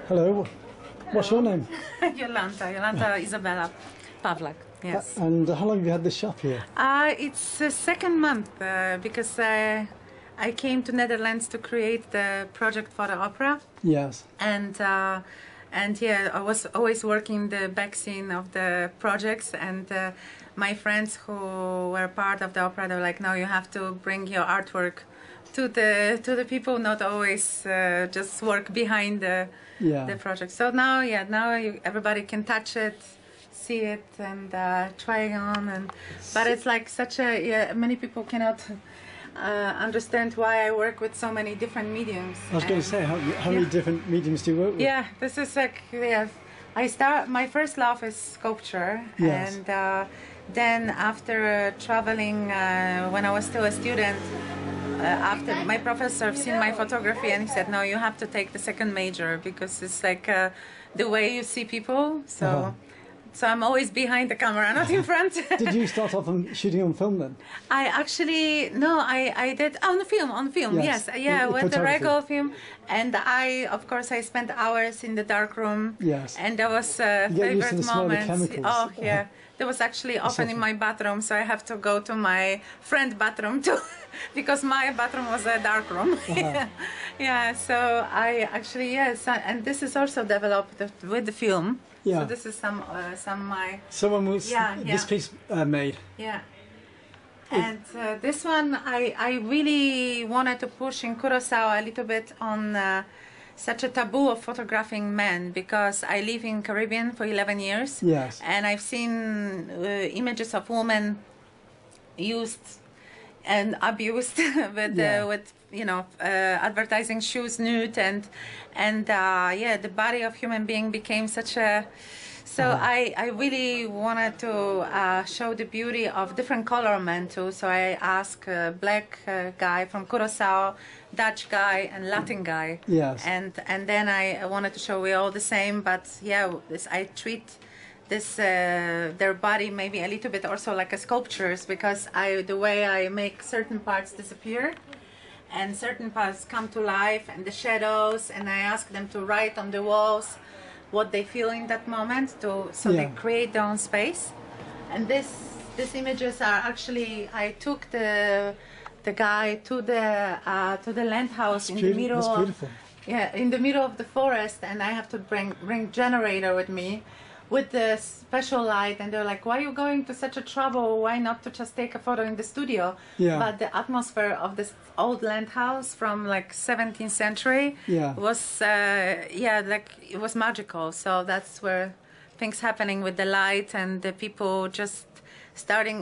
Hello. What's your name? Jolanta Izabela, Pawlak. Yes. And how long have you had this shop here? It's the second month because I came to Netherlands to create the project for the opera. Yes. And yeah, I was always working the back scene of the projects, and my friends who were part of the opera, they were like, no, you have to bring your artwork to the people, not always just work behind the project. So now, yeah, everybody can touch it, see it, and try it on. But it's like such a many people cannot understand why I work with so many different mediums. I was going to say, how many different mediums do you work with? Yeah, this is like, my first love is sculpture. Yes. And then after traveling, when I was still a student, after my professor seen my photography, and he said, no, you have to take the second major because it's like the way you see people. So so I'm always behind the camera, not in front. Did you start off shooting on film then? I did on the film, yes. Yeah, with the regular film. And of course, I spent hours in the dark room. Yes. And there was favorite moments. Oh, yeah. There was actually often in my bathroom, so I have to go to my friend's bathroom too, because my bathroom was a dark room. Yeah, so I actually, yes, and this is also developed with the film. Yeah. So this is some my. So when was this piece made? Yeah. And this one, I really wanted to push in Kurosawa a little bit on such a taboo of photographing men, because I live in Caribbean for 11 years. Yes. And I've seen images of women used and abused with advertising shoes nude, and the body of human being became such a. So I really wanted to show the beauty of different color men too. So I asked a black guy from Curaçao, Dutch guy, and Latin guy. Yes. And then I wanted to show we're all the same, but yeah, I treat this their body maybe a little bit also like a sculptures, because the way I make certain parts disappear and certain parts come to life, and the shadows, and I ask them to write on the walls what they feel in that moment, they create their own space. And these images are actually, I took the guy to the land house in the middle. That's beautiful. In the middle of the forest, and I have to bring generator with me with the special light, and they're like, why are you going to such a trouble? Why not to just take a photo in the studio? Yeah. But the atmosphere of this old land house from like 17th century was like it was magical. So that's where things happening with the light, and the people just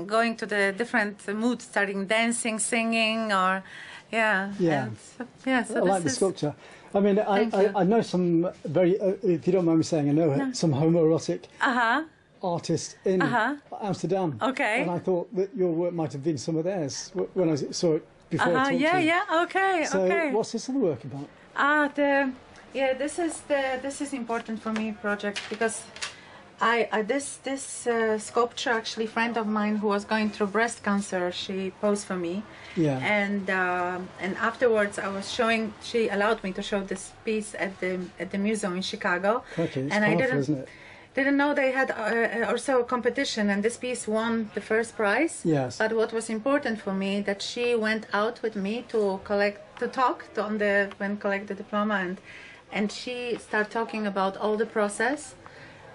going to the different moods, starting dancing, singing, or so I like the sculpture. I mean, I know some very, if you don't mind me saying, I know some homoerotic artists in Amsterdam. Okay. And I thought that your work might have been some of theirs when I saw it before I talked to you. Okay. So what's this other work about? This is important for me project, because this sculpture, actually, friend of mine who was going through breast cancer, she posed for me. Yeah. And afterwards, she allowed me to show this piece at the museum in Chicago. Okay, it's and powerful, I isn't it? didn't know they had also a competition, and this piece won the first prize. Yes. But what was important for me, that she went out with me to collect the diploma, and she started talking about all the process,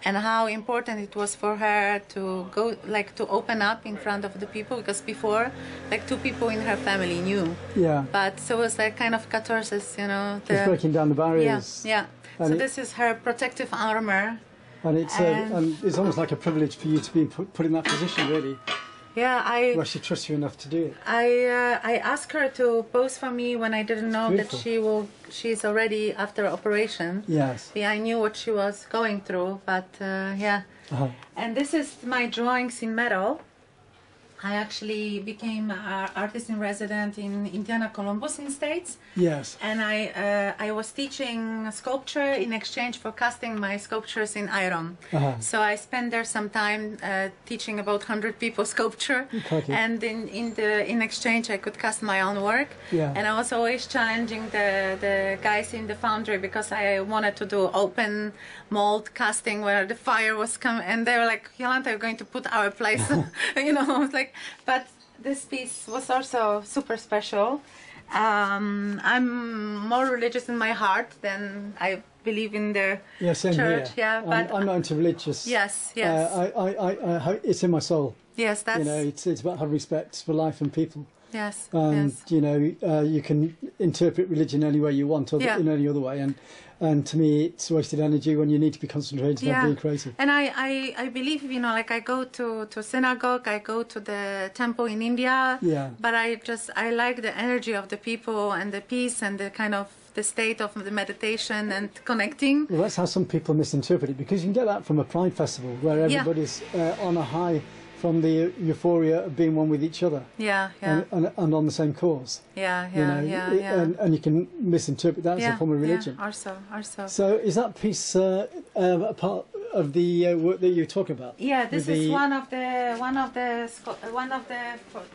and how important it was for her to go, like, to open up in front of the people, because before, like, 2 people in her family knew. Yeah. But so it was like kind of catharsis, Just breaking down the barriers. Yeah. So this is her protective armor. And it's almost like a privilege for you to be put in that position, really. Yeah, where she trusts you enough to do it. I asked her to pose for me when I didn't know that she's already after operation. Yes. Yeah, I knew what she was going through, but And this is my drawings in metal. I actually became an artist in resident in Indiana, Columbus in States. Yes. And I was teaching sculpture in exchange for casting my sculptures in iron. So I spent there some time teaching about 100 people sculpture. Okay. And in exchange I could cast my own work. Yeah. And I was always challenging the guys in the foundry because I wanted to do open mold casting where the fire was coming, and they were like, Jolanta, you're going to put our place. You know, I was like, but this piece was also super special. I'm more religious in my heart than I believe in the same church. Here. Yeah, but I'm not into religious. Yes. It's in my soul. Yes, that's. You know, it's about having respect for life and people. Yes. And yes. you know, you can interpret religion any way you want, or in any other way, and to me, it's wasted energy when you need to be concentrated on being creative. And I believe, you know, like I go to synagogue, I go to the temple in India. Yeah. But I like the energy of the people and the peace and the kind of the state of the meditation and connecting. Well, that's how some people misinterpret it, because you can get that from a Pride festival where everybody's on a high from the euphoria of being one with each other. Yeah. And on the same cause. Yeah. And you can misinterpret that as a form of religion. Yeah, also. So is that piece a part of the work that you talk about? Yeah, this is one of the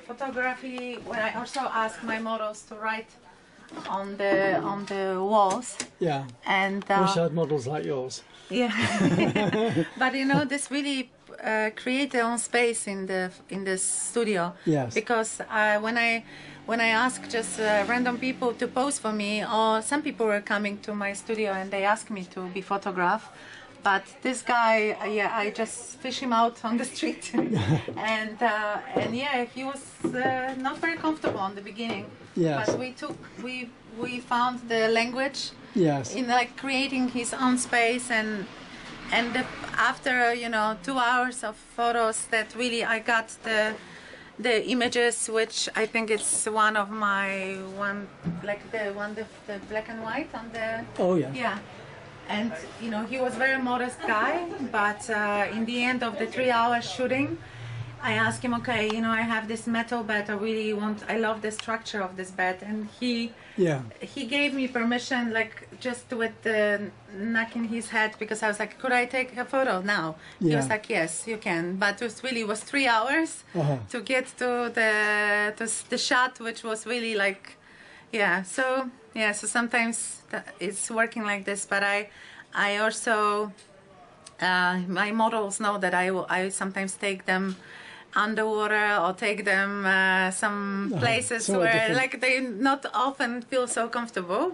photography where I also ask my models to write on the walls. Yeah. And wish I had models like yours. Yeah. But you know, this really create their own space in the studio. Yes. Because when I ask just random people to pose for me, or some people were coming to my studio and they asked me to be photographed. But this guy, I just fish him out on the street, and he was not very comfortable in the beginning. Yes. But we found the language. Yes. In like creating his own space and after 2 hours of photos that really I got the images, which I think it's one of my the black and white on the. Oh yeah. Yeah. And he was very modest guy, but in the end of the 3 hours shooting, I asked him, okay, I have this metal bed, I love the structure of this bed, and he gave me permission, like just with the knocking his head, because I was like, could I take a photo now? He was like, yes, you can, but it was 3 hours to get to the shot, which was really like, so sometimes it's working like this, but I also my models know that I sometimes take them underwater or take them some places where like they not often feel so comfortable,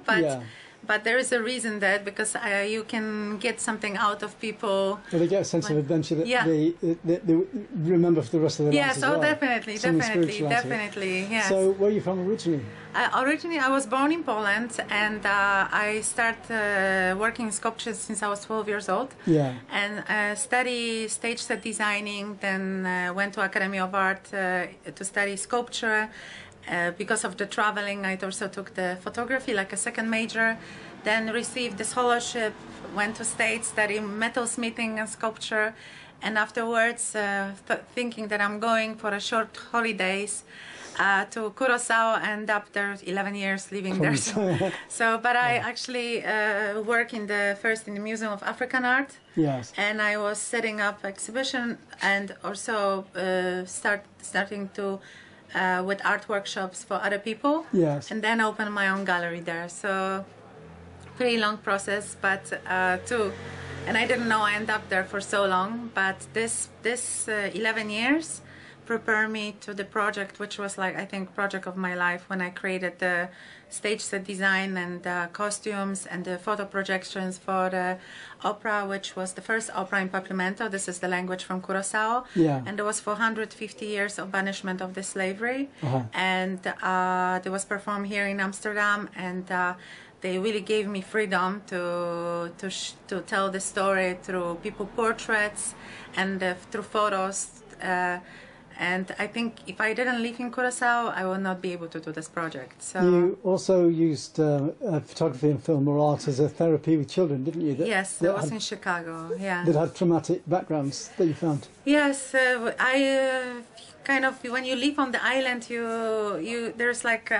but there is a reason that because you can get something out of people. Well, they get a sense of adventure that they remember for the rest of their lives. Yes, definitely. Yes. So, where are you from originally? Originally, I was born in Poland, and I started working in sculpture since I was 12 years old. Yeah. And study stage set designing. Then went to Academy of Art to study sculpture. Because of the traveling, I also took the photography like a second major. Then received the scholarship. Went to States, studied metalsmithing and sculpture. And afterwards, thinking that I'm going for a short holidays. To Curacao, and up there 11 years living there. But I actually work first in the Museum of African Art. Yes. And I was setting up exhibition and also starting to with art workshops for other people. Yes. And then open my own gallery there. So pretty long process, but and I didn't know I end up there for so long. But this 11 years. Prepare me to the project, which was like I think project of my life when I created the stage set design and costumes and the photo projections for the opera, which was the first opera in Papiamento. This is the language from Curacao, and there was 450 years of banishment of the slavery, and it was performed here in Amsterdam, and they really gave me freedom to tell the story through people portraits and through photos. And I think if I didn't live in Curacao, I would not be able to do this project. So you also used photography and film or art as a therapy with children, didn't you? Yes, that was in Chicago. Yeah, that had traumatic backgrounds that you found. Yes, I kind of, when you live on the island, there's like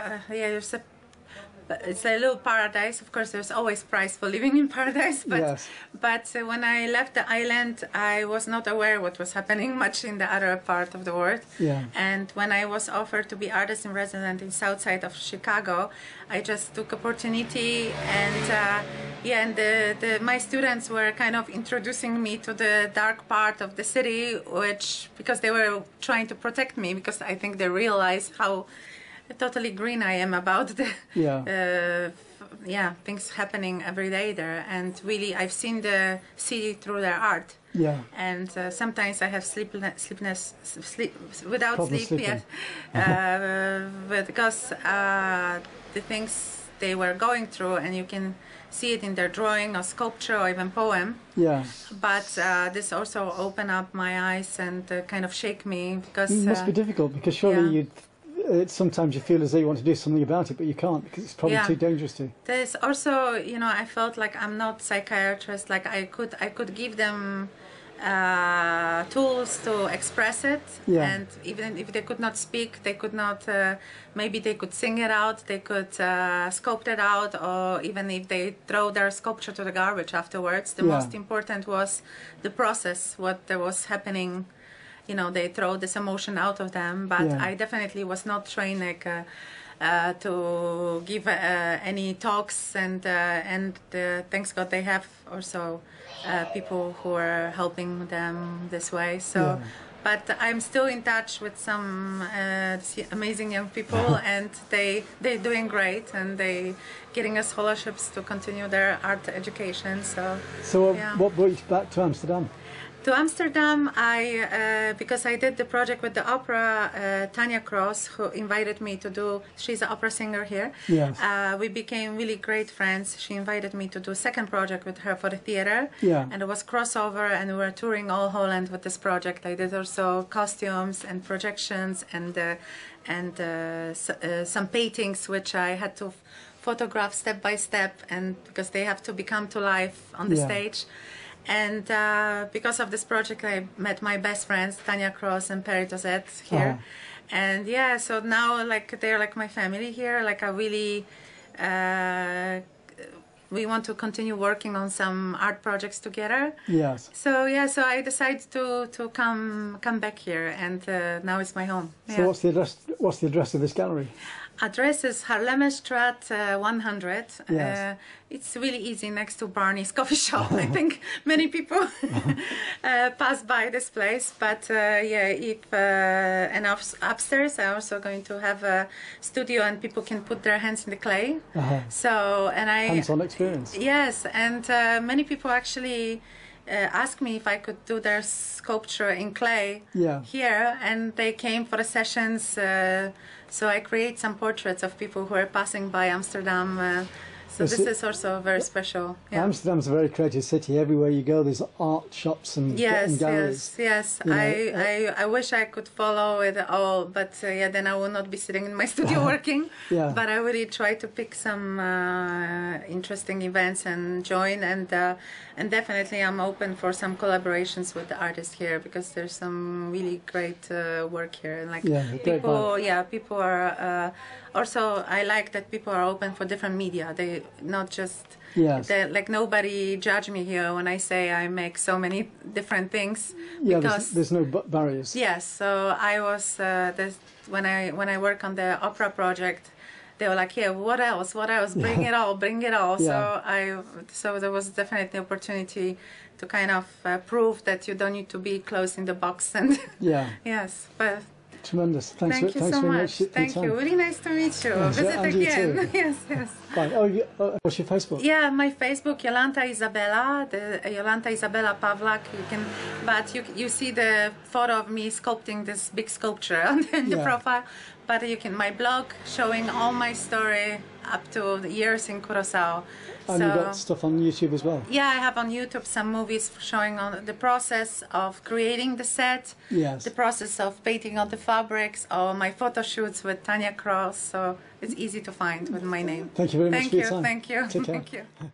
it's a little paradise. Of course, there's always price for living in paradise, but yes. But when I left the island, I was not aware what was happening much in the other part of the world. Yeah. And when I was offered to be artist in residence in south side of Chicago, I just took opportunity, and my students were kind of introducing me to the dark part of the city, because they were trying to protect me, because I think they realized how totally green I am about the things happening every day there. And really, I've seen the city through their art. Yeah. And sometimes I have sleep without Problem sleep. sleeping. But because the things they were going through, and you can see it in their drawing or sculpture or even poem. Yeah. But this also opened up my eyes and kind of shake me, because it must be difficult, because surely sometimes you feel as though you want to do something about it, but you can't, because it's probably too dangerous to. There's also, I felt like I'm not psychiatrist. Like I could give them tools to express it, and even if they could not speak, they could not. Maybe they could sing it out. They could sculpt it out, or even if they throw their sculpture to the garbage afterwards. The most important was the process, what there was happening. They throw this emotion out of them, but I definitely was not trained to give any talks, and thanks God they have also people who are helping them this way. So, but I'm still in touch with some amazing young people, and they're doing great, and they getting us scholarships to continue their art education. So what brought you back to Amsterdam? To Amsterdam, because I did the project with the opera, Tanya Cross, who invited me to do, she's an opera singer here. Yes. We became really great friends. She invited me to do a second project with her for the theater. Yeah. And it was crossover, and we were touring all Holland with this project. I did also costumes and projections and some paintings, which I had to photograph step by step, and because they have to become to life on the stage. And because of this project, I met my best friends, Tanya Cross and Perry Dozet here. And so now they're like my family here. Like I really, we want to continue working on some art projects together. Yes. So I decided to come back here, and now it's my home. So what's the address of this gallery? Address is Haarlemmerstraat 100. Yes. It's really easy, next to Barney's coffee shop. I think many people pass by this place. But and upstairs I'm also going to have a studio, and people can put their hands in the clay. So hands-on experience. Yes, and many people actually asked me if I could do their sculpture in clay here, and they came for the sessions. So I create some portraits of people who are passing by Amsterdam. So this is also very special. Yeah. Amsterdam's a very creative city. Everywhere you go, there's art shops and galleries. Yes. I wish I could follow it all, but then I will not be sitting in my studio working. But I really try to pick some interesting events and join, and definitely I'm open for some collaborations with the artists here, because there's some really great work here. And people are. Also, I like that people are open for different media. They not just nobody judge me here when I say I make so many different things. Because there's no barriers. Yes, so I was when I work on the opera project, they were like, what else? Bring it all, bring it all. So there was definitely opportunity to kind of prove that you don't need to be closed in the box. And yes, but. Tremendous. Thanks so very much. Thank you. Really nice to meet you. Visit again. Yes. Fine. What's your Facebook? Yeah, my Facebook, Jolanta Izabela, Jolanta Izabela Pawlak. You see the photo of me sculpting this big sculpture in the profile. but you can, my blog showing all my story up to the years in Curaçao. And you've got stuff on YouTube as well? Yeah, I have on YouTube some movies showing on the process of creating the set, yes, the process of painting on the fabrics, or my photo shoots with Tanya Cross, so it's easy to find with my name. Thank you very much for your time. Thank you. Take care. Thank you.